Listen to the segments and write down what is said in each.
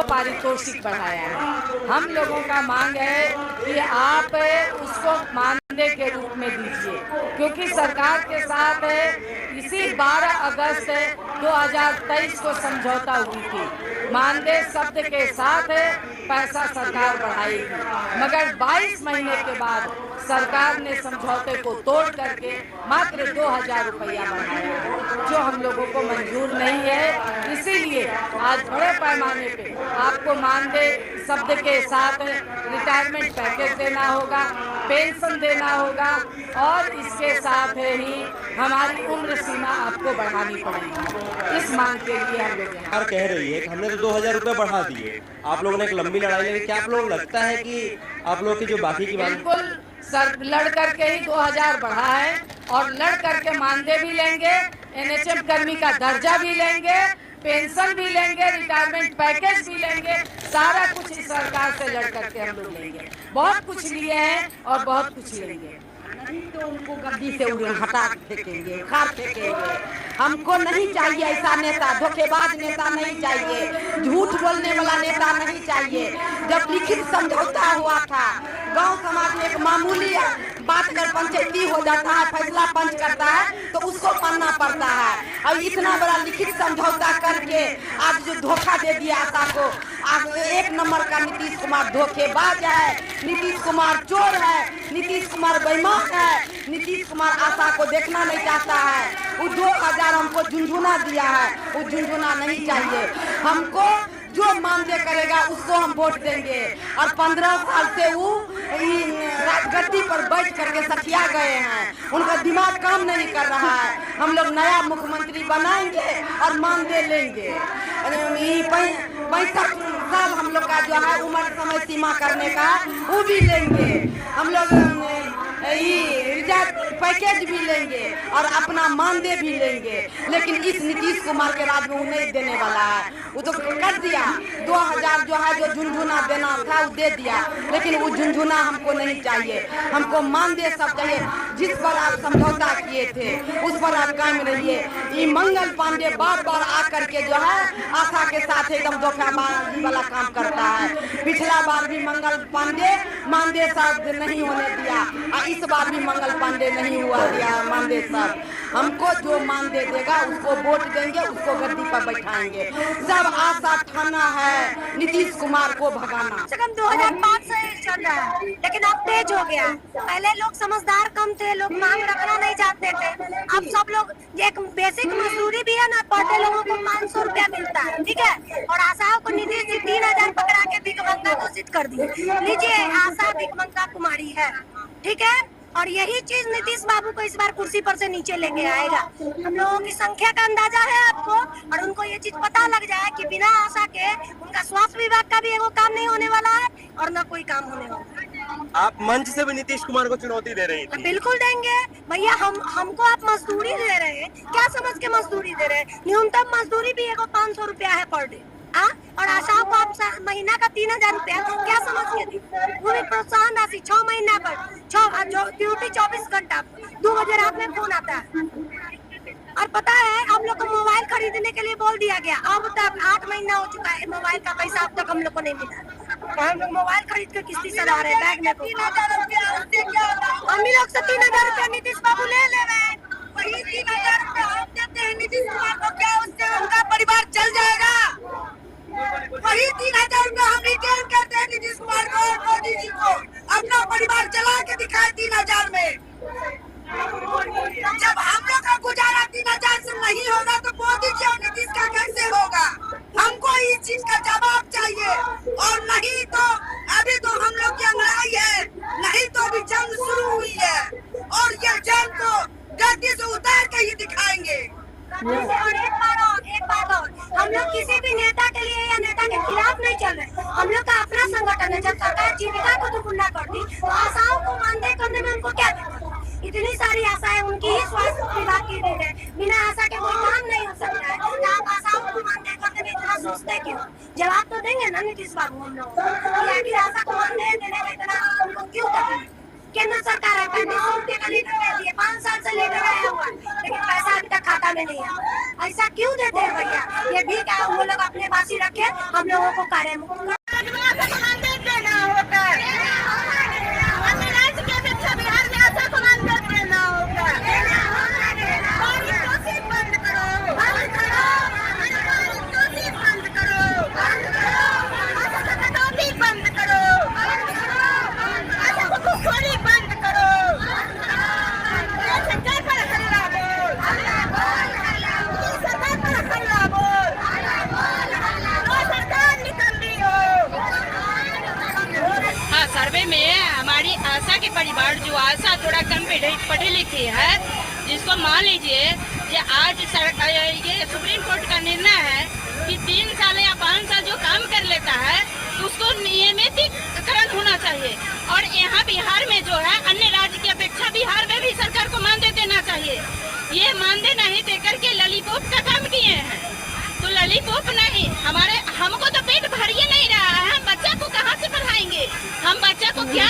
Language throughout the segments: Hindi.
पारितोषिक बढ़ाया है। हम लोगों का मांग है कि आप उसको मानदेय के रूप में दीजिए, क्योंकि सरकार के साथ इसी 12 अगस्त 2023 को समझौता हुई थी। मानदेय शब्द के साथ पैसा सरकार बढ़ाएगी, मगर 22 महीने के बाद सरकार ने समझौते को तोड़ करके मात्र 2000 रुपया बढ़ाया है, जो हम लोगों को मंजूर नहीं है। इसीलिए आज बड़े पैमाने पे आपको मानदेय शब्द के साथ रिटायरमेंट पैकेज देना होगा, पेंशन देना होगा, और इसके साथ ही हमारी उम्र सीमा आपको बढ़ानी पड़ेगी। इस मांग के लिए हम लोग सरकार कह रही है कि हमने तो 2000 रुपये बढ़ा दिए, आप लोगों ने एक लंबी लड़ाई लड़ी, क्या आप लोगों को लगता है कि आप लोगों की जो बाकी की मांग? बिल्कुल सर, लड़ करके ही 2000 बढ़ा है, और लड़ करके मानदेय भी लेंगे, एनएचएम कर्मी का दर्जा भी लेंगे, पेंशन भी लेंगे, रिटायरमेंट पैकेज भी लेंगे, सारा कुछ इस सरकार से लड़ करके हम लोग लेंगे। बहुत कुछ लिए हैं और बहुत कुछ लेंगे। नहीं तो उनको गद्दी से हटा फेंकेंगे, उखाड़ फेंकेंगे। हमको नहीं चाहिए ऐसा नेता, धोखेबाज नेता नहीं चाहिए, झूठ बोलने वाला नेता नहीं चाहिए। जब लिखित समझौता हुआ था, गांव समाज में एक मामूली बात कर पंचायती हो जाता है, फैसला पंच करता है तो उसको मानना पड़ता है। और इतना बड़ा लिखित समझौता करके आज जो धोखा दे दिया आशा को, आज 1 नंबर का नीतीश कुमार धोखेबाज है, नीतीश कुमार चोर है, नीतीश कुमार बेईमान है, नीतीश कुमार आशा को देखना नहीं चाहता है। वो 2000 हमको झुंझुना दिया है, वो झुंझुना नहीं चाहिए हमको। जो मानदेय करेगा उसको हम वोट देंगे। और 15 साल से वो गद्दी पर बैठ करके सठिया गए हैं, उनका दिमाग काम नहीं कर रहा है। हम लोग नया मुख्यमंत्री बनाएंगे और मानदेय लेंगे। 65 साल हम लोग का जो है उम्र समय सीमा करने का, वो भी लेंगे हम लोग। पैकेज भी लेंगे और अपना मानदेय भी लेंगे, लेकिन इस नीतीश कुमार के राज में वो नहीं देने वाला है। वो तो कर दिया 2000 जो है, जो झुंझुना देना था वो दे दिया, लेकिन वो झुंझुना हमको नहीं चाहिए। हमको मानदेय सब चाहिए। जिस पर आप समझौता किए थे उस पर आप कायम रहिए। ये मंगल पांडे बार बार आकर के जो है आशा के साथ एकदम धोखाबाजी वाला काम करता है। पिछला बार भी मंगल पांडे मानदेय सब नहीं होने दिया, और इस बार भी मंगल पांडे नहीं हुआ दिया मानदेय सब। हमको जो मानदेय देगा उसको वोट देंगे, उसको गद्दी पर बैठाएंगे। सब आशा ठाना है नीतीश कुमार को भगाना। 2005 से चल रहा है, लेकिन अब तेज हो गया। पहले लोग समझदार कम थे, लोग मांग रखना नहीं चाहते थे। अब सब लोग, एक बेसिक मजदूरी भी है ना, पढ़ते लोगों को 500 रुपया मिलता है, ठीक है। और आशाओं को नीतीश जी 3000 पकड़ा के भिखमंगा घोषित कर दिए। लीजिए, आशा भिखमंगा कुमारी है, ठीक है। और यही चीज नीतीश बाबू को इस बार कुर्सी पर से नीचे लेके आएगा। हम लोगों की संख्या का अंदाजा है आपको, और उनको ये चीज पता लग जाए कि बिना आशा के उनका स्वास्थ्य विभाग का भी एगो काम नहीं होने वाला है और न कोई काम होने वाला है। आप मंच से भी नीतीश कुमार को चुनौती दे रही थी। बिल्कुल देंगे भैया। हमको आप मजदूरी दे रहे हैं, क्या समझ के मजदूरी दे रहे हैं? न्यूनतम मजदूरी भी एगो 500 रुपया है पर डे। और आशाओं को आप महीना का 3000 रुपया क्या समझ के दी? वो भी प्रोत्साहन राशि 6 महीना पर, ड्यूटी 24 घंटा, 2 बजे रात में फोन आता है। और पता है हम लोग को मोबाइल खरीदने के लिए बोल दिया गया। अब तक 8 महीना हो चुका है, मोबाइल का पैसा अब तक हम लोग को नहीं मिला। हम लोग मोबाइल खरीद के किस्ती चला रहे हैं, बैग में 3000 रुपया। हम लोग से 3000 रुपया नीतीश बाबू ले रहे हैं। वही 3000 रुपया हम देते हैं नीतीश कुमार को, क्या उससे उनका परिवार चल जाएगा? वही 3000 रुपया हम रिटर्न करते हैं नीतीश कुमार को और मोदी जी को। अपना परिवार चला के दिखाए 3000 में। जब हम लोग का गुजारा 3000 से नहीं होगा तो मोदी जी और नीतीश का कैसे होगा? हमको इस चीज का जवाब चाहिए। और नहीं तो अभी तो हम लोग की लड़ाई है, नहीं तो अभी जंग शुरू हुई है, और ये जंग को गद्दी से उतार के ही दिखाएंगे। और एक बात और, हम लोग किसी भी नेता के लिए या नेता के खिलाफ नहीं चल रहे। हम लोग का अपना संगठन है। जब सरकार जीविका को दुगुना करती तो आशाओं को मानदेय करने में उनको क्या दिक्कत? इतनी सारी आशाएं उनकी ही स्वास्थ्य विभाग की दी है। बिना आशा के कोई काम नहीं हो सकता है। तो आप आशाओं को मानदेय करने में इतना सोचते क्यों? जवाब तो देंगे ना नीतीश बाबू हम लोग, आखिर आशा को मानदेय देने में इतना उनको क्यों तकलीफ? केंद्र सरकार है 3500 रुपये का लीटर दे दिए, 5 साल से लीटर आया हुआ है, लेकिन पैसा अभी तक खाता में नहीं आया। ऐसा क्यों देते हैं भैया? ये भी क्या वो लोग अपने पास ही रखे, हम लोगों को कार्य मुक्त सर्वे में हमारी आशा के परिवार जो आशा थोड़ा कम पढ़ी लिखी है, जिसको मान लीजिए कि आज ये सुप्रीम कोर्ट का निर्णय है कि 3 साल या 5 साल जो काम कर लेता है उसको नियमितीकरण होना चाहिए। और यहाँ बिहार में जो है अन्य राज्य की अपेक्षा बिहार में भी सरकार को मानदेय देना चाहिए। ये मानदेय नहीं देकर के ललीपोप का काम किए हैं, तो ललीपोप नहीं, हमको तो पेट भरिए नहीं रहा है, हम बच्चा को कहाँ से पढ़ाएंगे, हम बच्चा को क्या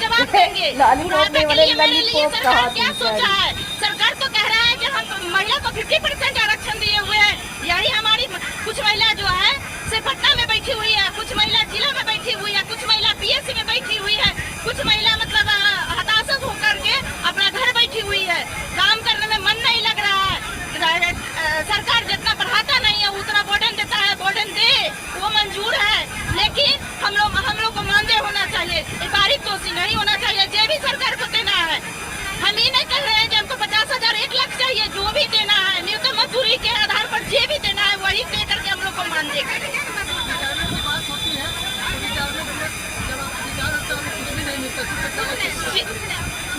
जवाब देंगे? बुढ़ापे के लिए मेरे लिए सरकार क्या सोचा है? सरकार तो कह रहा है कि हम महिला को 50% आरक्षण दिए हुए हैं। यही हमारी कुछ महिला जो है से पटना में बैठी हुई है, कुछ महिला जिला में बैठी हुई है, कुछ महिला PSC में बैठी हुई है, कुछ महिला मतलब हताशत होकर के अपना घर बैठी हुई है, काम करने में मन नहीं लग रहा है। सरकार जितना बढ़ाता नहीं है उतना बोर्डन देता है, बोर्डन दे वो मंजूर है, लेकिन हम लोग को मानदेय होना चाहिए, बारीक दोषी नहीं होना चाहिए। जो भी सरकार को देना है, हम ये नहीं कह रहे हैं कि हमको 50,000 1 लाख चाहिए, जो भी देना है न्यूनतम मजदूरी के आधार पर जो भी देना है वही दे करके हम लोग को मानदेय करें।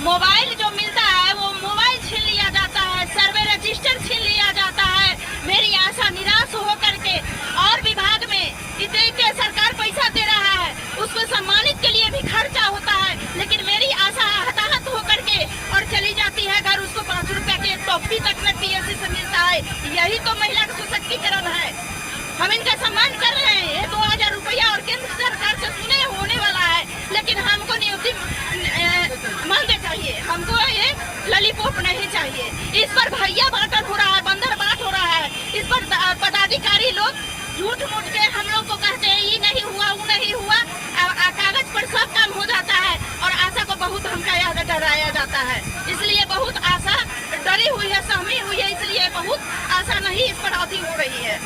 मोबाइल जो मिलता है वो मोबाइल छीन लिया जाता है, सर्वे रजिस्टर छीन लिया जाता है। मेरी आशा निराश हो करके और विभाग में इतने के सरकार पैसा दे रहा है, उसको सम्मानित के लिए भी खर्चा होता है, लेकिन मेरी आशा हताहत हो करके और चली जाती है घर। उसको 5 रुपए के टॉफी तक में PSC से मिलता है। यही तो महिला का सशक्तिकरण है। हम इनका सम्मान कर रहे हैं, ये 2000 रुपया और केंद्र सरकार से सुने होने वाला है, लेकिन हमको नियुक्ति मानदेय चाहिए, हमको ये ललीपोप नहीं चाहिए। इस पर भैया बांटन हो रहा है, बंदर बांट हो रहा है। इस पर पदाधिकारी लोग झूठ मूठ के हम लोग को कहते हैं ये नहीं हुआ वो नहीं हुआ, कागज पर सब काम हो जाता है और आशा को बहुत धमकाया डराया जाता है। इसलिए बहुत आशा डरी हुई है, सहमी हुई है, इसलिए बहुत आशा नहीं इस पर अति हो रही है।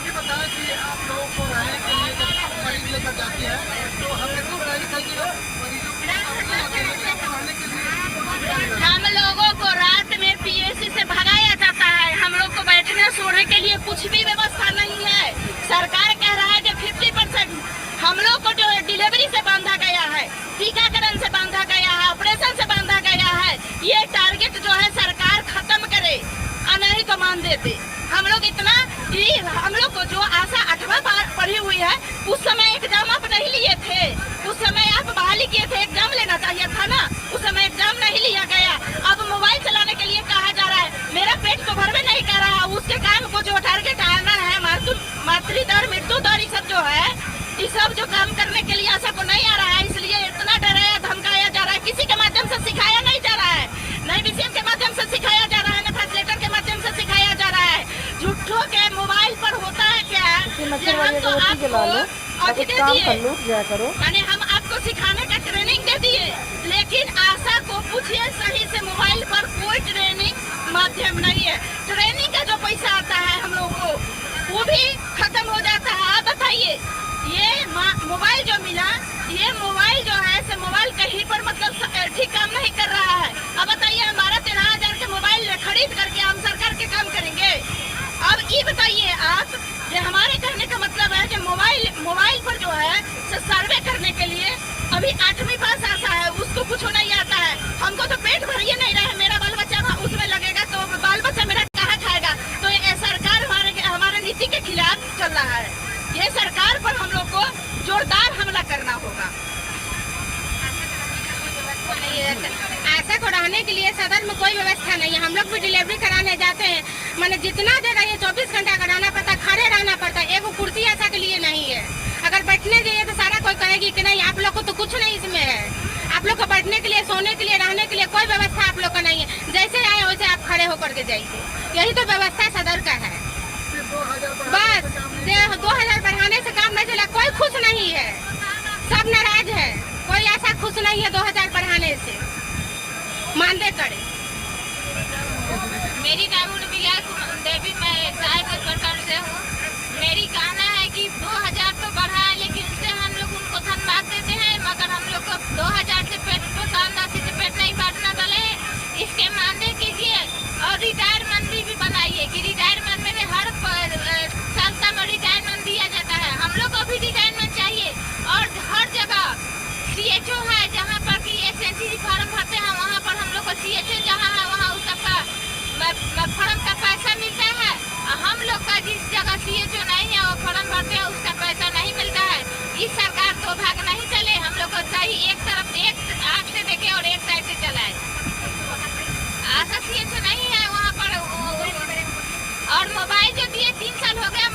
कि आप लोगों को रहने के लिए जब मरीज लेकर जाती है तो हमें तो हम लोगों को रात में PSC से भगाया जाता है, हम लोग को बैठने सोने के लिए कुछ भी व्यवस्था नहीं है। सरकार कह रहा है कि 50% हम लोग को जो डिलीवरी से बांधा गया है, टीकाकरण से बांधा गया है, ऑपरेशन से बांधा गया है, ये टारगेट जो है सरकार खत्म करे और नहीं तो मान देते। हम लोग इतना कि हम लोग को जो आशा 8वां पढ़ी हुई है, उस समय एग्जाम आप नहीं लिए थे, उस समय आप बहाली किए थे, एग्जाम लेना चाहिए था ना, उस समय एग्जाम नहीं लिया गया। अब मोबाइल चलाने के लिए कहा जा रहा है, मेरा पेट तो भर में नहीं कर रहा, उसके काम को जो टारगेट आना है मातृ दर मृत्यु दर ये सब जो है, ये सब जो काम करने के लिए आशा को नहीं आ रहा है, इसलिए इतना डराया धमकाया जा रहा है। किसी के माध्यम से सिखाया नहीं जा रहा है, नहीं विशेष के माध्यम से सिखाया जा रहा है, न ट्रांसलेटर के माध्यम से सिखाया जा रहा है। झूठों के मोबाइल पर होता है क्या, हम तो आपको अभी दे दिए, यानी हम आपको सिखाने का ट्रेनिंग दे दिए, लेकिन आशा को पूछिए सही से मोबाइल पर कोई ट्रेनिंग माध्यम नहीं है। ट्रेनिंग का जो पैसा आता है हम लोग को वो भी खत्म हो जाता है। आप बताइए, ये मोबाइल जो मिला, ये मोबाइल जो है से मोबाइल कहीं पर मतलब ठीक काम नहीं कर रहा है। अब बताइए, हमारा 13,000 के मोबाइल खरीद करके हम सरकार के काम करेंगे। अब ये बताइए आप, ये हमारे कहने का मतलब है कि मोबाइल पर जो है सर्वे करने के लिए अभी 8वीं पास आशा है, उसको कुछ नहीं आता है। हमको तो पेट भरिए नहीं रहा है, मेरा बाल बच्चा उसमें लगेगा तो बाल बच्चा मेरा कहाँ खाएगा। तो ये सरकार हमारे नीति के खिलाफ चल रहा है। ये सरकार पर हम लोग को जोरदार हमला करना होगा। आशा को रहने के लिए सदन में कोई व्यवस्था नहीं है। हम लोग भी डिलीवरी कराने जाते हैं, मैंने जितना देर है 24 घंटा कराना पड़ता, खड़े रहना पड़ता है। एगो कुर्सी आशा के लिए नहीं है। अगर बैठने जाइए तो सारा कोई कहेगी कि नहीं आप लोग को तो कुछ नहीं इसमें है। आप लोग को बैठने के लिए, सोने के लिए, रहने के लिए कोई व्यवस्था आप लोग का नहीं है। जैसे आए वैसे आप खड़े होकर के जाइए, यही तो व्यवस्था सदर का है। बस 2000 बढ़ाने से काम नहीं चला, कोई खुश नहीं है, सब नाराज है, कोई ऐसा खुश नहीं है 2000 बढ़ाने से। मानदेय करे। मेरी नाम देवी, मैं साहिबगंज प्रखंड से हूँ। मेरी कहना है कि 2000 तो बढ़ा है, लेकिन उससे हम लोग उनको धन्यवाद देते हैं, मगर हम लोग को 2000 से पेट से पेट नहीं काटना डले। इसके मानदेय कीजिए और रिटायरमेंट भी बनाइए कि रिटायरमेंट में हर संस्था में रिटायरमेंट दिया जाता है। हम लोग को भी रिटायरमेंट चाहिए और हर जगह CHO है जहाँ पर कि SNC फॉर्म भरते हैं, वहाँ पर हम लोग को CHO जहाँ है वहाँ उस सबका फॉर्म का पैसा मिलता है। हम लोग का जिस जगह CHO नहीं है वो फॉर्म भरते हैं, उसका पैसा नहीं मिलता है। इस सरकार दो भाग नहीं चले, हम लोग को सही एक तरफ एक आँख से देखे और एक साइड से चलाए। ऐसा CHO नहीं है वहाँ पर। और मोबाइल जो दिए 3 साल हो गया,